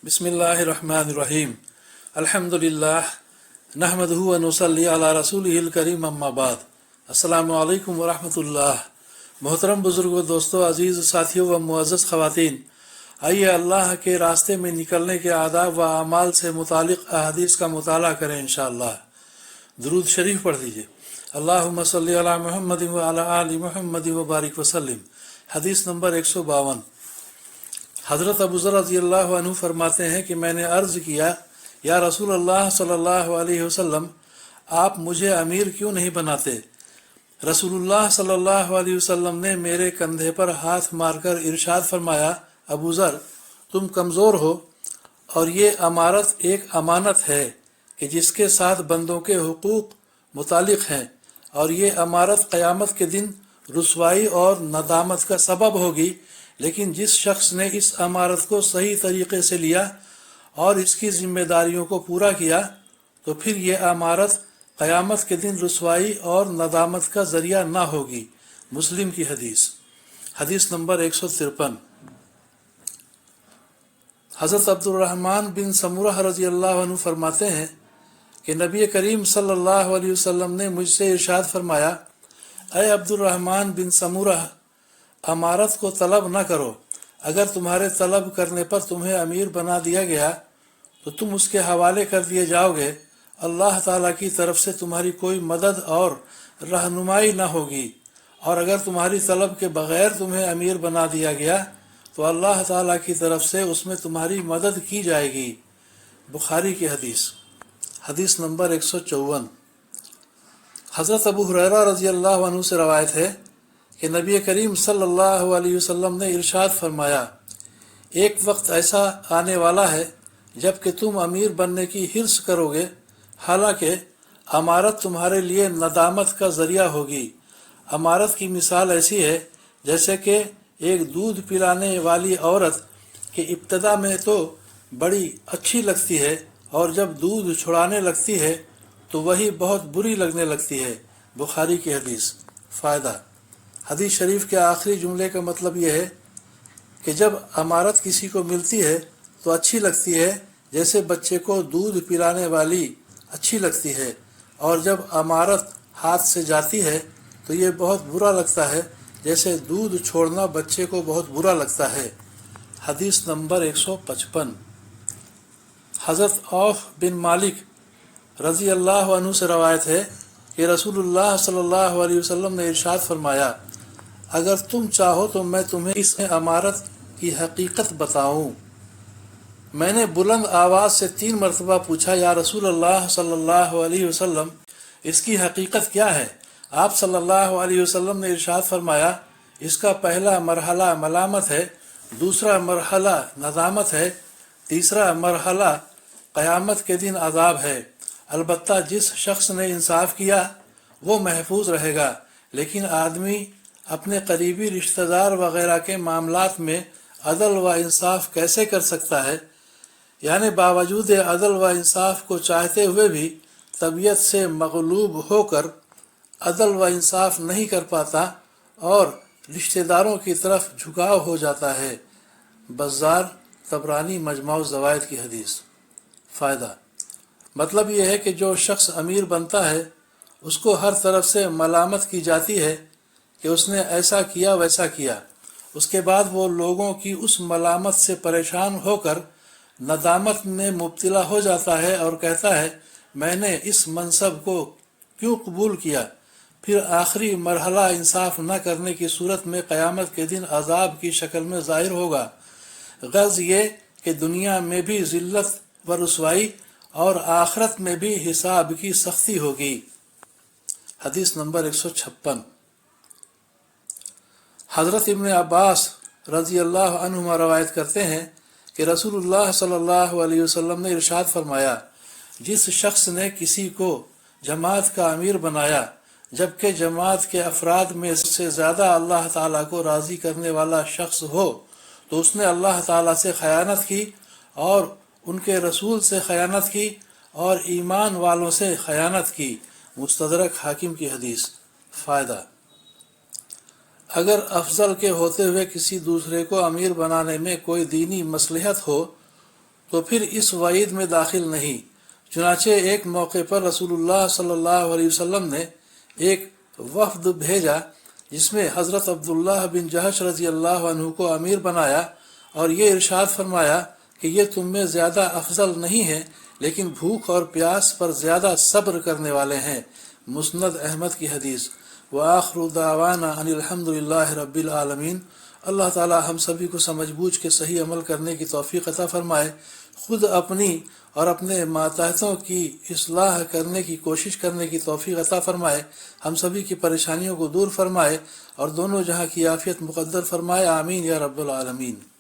बिस्मिल्लाहिर्रहमानिर्रहीम अल्हम्दुलिल्लाह नहमदुहु व नुसल्ली अला रसूलिहिल करीम अम्मा बाद। अस्सलामु अलैकुम व रहमतुल्लाह। मोहतरम बुजुर्गों, दोस्तों, अजीज़ साथियों व मुअज़्ज़ज़ ख़वातीन, आइए अल्लाह के रास्ते में निकलने के आदाब व अमाल से मुतालिक अहादीस का मुताला करें इंशाअल्लाह। दुरूद शरीफ पढ़ लीजिए। अल्लाहुम्मा सल्ली अला मुहम्मदिन व अला आलि मुहम्मदिन व बारिक वसल्लिम। हदीस नंबर 152। हज़रत अबू ज़र रज़ियल्लाहु अन्हु फरमाते हैं कि मैंने अर्ज़ किया, या रसूल अल्लाह सल्लल्लाहु अलैहि वसल्लम, आप मुझे अमीर क्यों नहीं बनाते? रसूलुल्लाह सल्लल्लाहु अलैहि वसल्लम ने मेरे कंधे पर हाथ मारकर इरशाद फरमाया, अबू ज़र, तुम कमज़ोर हो और ये अमारत एक अमानत है कि जिसके साथ बंदों के हुकूक मुतालिक हैं, और ये अमारत क़यामत के दिन रुसवाई और नदामत का सबब होगी। लेकिन जिस शख्स ने इस अमारत को सही तरीक़े से लिया और इसकी ज़िम्मेदारियों को पूरा किया, तो फिर ये अमारत क़यामत के दिन रुसवाई और नदामत का ज़रिया ना होगी। मुस्लिम की हदीस। हदीस नंबर 153। हज़रत अब्दुर्रहमान बिन समूरा रज़ियल्लाहु अन्हु फरमाते हैं कि नबी करीम सल्लल्लाहु अलैहि वसल्लम ने मुझसे इरशाद फरमाया, ऐ अब्दुर्रहमान बिन समूरा, अमारत को तलब न करो। अगर तुम्हारे तलब करने पर तुम्हें अमीर बना दिया गया तो तुम उसके हवाले कर दिए जाओगे। अल्लाह ताला की तरफ से तुम्हारी कोई मदद और रहनुमाई न होगी, और अगर तुम्हारी तलब के बग़ैर तुम्हें अमीर बना दिया गया तो अल्लाह ताला की तरफ से उसमें तुम्हारी मदद की जाएगी। बुखारी की हदीस। हदीस नंबर 154। हज़रत अबू हुरैरा रज़ियल्लाहु अन्हु से रवायत है कि नबी करीम सल्लल्लाहु अलैहि वसल्लम ने इरशाद फरमाया, एक वक्त ऐसा आने वाला है जब कि तुम अमीर बनने की हिर्स करोगे, हालांकि अमारत तुम्हारे लिए नदामत का ज़रिया होगी। अमारत की मिसाल ऐसी है जैसे कि एक दूध पिलाने वाली औरत के इब्तदा में तो बड़ी अच्छी लगती है, और जब दूध छुड़ाने लगती है तो वही बहुत बुरी लगने लगती है। बुखारी की हदीस। फ़ायदा। हदीस शरीफ के आखिरी जुमले का मतलब यह है कि जब अमारत किसी को मिलती है तो अच्छी लगती है जैसे बच्चे को दूध पिलाने वाली अच्छी लगती है, और जब अमारत हाथ से जाती है तो ये बहुत बुरा लगता है जैसे दूध छोड़ना बच्चे को बहुत बुरा लगता है। हदीस नंबर 155। हज़रत औफ बिन मालिक रज़ी अल्लाह अन्हु से रवायत है कि रसूलुल्लाह सल्लल्लाहु अलैहि वसल्लम ने इरशाद फरमाया, अगर तुम चाहो तो मैं तुम्हें इस अमारत की हकीकत बताऊं। मैंने बुलंद आवाज़ से 3 मरतबा पूछा, या रसूल अल्लाह सल्लल्लाहु अलैहि वसल्लम, इसकी हकीकत क्या है? आप सल्लल्लाहु अलैहि वसल्लम ने इरशाद फरमाया, इसका पहला मरहला मलामत है, दूसरा मरहला नदामत है, तीसरा मरहला क़यामत के दिन अज़ाब है। अलबत्ता जिस शख्स ने इंसाफ किया वो महफूज रहेगा, लेकिन आदमी अपने करीबी रिश्तेदार वगैरह के मामलात में अदल व इंसाफ कैसे कर सकता है? यानी बावजूद अदल व इंसाफ को चाहते हुए भी तबीयत से मगलूब होकर अदल व इंसाफ नहीं कर पाता और रिश्तेदारों की तरफ झुकाव हो जाता है। बज़ार, तबरानी, मजमू ज़वाइद की हदीस। फ़ायदा। मतलब यह है कि जो शख्स अमीर बनता है उसको हर तरफ से मलामत की जाती है कि उसने ऐसा किया वैसा किया। उसके बाद वो लोगों की उस मलामत से परेशान होकर नदामत में मुब्तला हो जाता है और कहता है, मैंने इस मनसब को क्यों कबूल किया। फिर आखिरी मरहला इंसाफ न करने की सूरत में क़यामत के दिन अज़ाब की शक्ल में ज़ाहिर होगा। गर्ज़ ये कि दुनिया में भी ज़िल्लत व रुसवाई और आखिरत में भी हिसाब की सख्ती होगी। हदीस नंबर 156। हज़रत इब्न अब्बास रज़ियल्लाहु अन्हुमा रवायत करते हैं कि रसूलुल्लाह सल्लल्लाहु अलैहि वसल्लम ने इरशाद फरमाया, जिस शख्स ने किसी को जमात का अमीर बनाया जबकि जमात के अफराद में से ज़्यादा अल्लाह ताला को राज़ी करने वाला शख्स हो, तो उसने अल्लाह ताला से ख़यानत की और उनके रसूल से ख़यानत की और ईमान वालों से ख़यानत की। मुस्तदरक हाकिम की हदीस। फ़ायदा। अगर अफजल के होते हुए किसी दूसरे को अमीर बनाने में कोई दीनी मसलहत हो تو پھر اس وعید میں داخل نہیں۔ چنانچہ ایک موقع پر رسول اللہ صلی اللہ علیہ وسلم نے ایک وفد بھیجا جس میں حضرت عبداللہ بن جہش رضی اللہ عنہ کو امیر بنایا اور یہ ارشاد فرمایا کہ یہ تم میں زیادہ افضل نہیں ہے لیکن بھوک اور پیاس پر زیادہ صبر کرنے والے ہیں۔ مسند احمد کی حدیث۔ وآخر دعوانا ان الحمد للہ رب العالمین۔ اللہ تعالی ہم سبھی کو سمجھ بوجھ کے صحیح عمل کرنے کی توفیق عطا فرمائے، خود اپنی اور اپنے ماتحتوں کی اصلاح کرنے کی کوشش کرنے کی توفیق عطا فرمائے، ہم سبھی کی پریشانیوں کو دور فرمائے اور دونوں جہاں کی عافیت مقدر فرمائے، آمین یا رب العالمین۔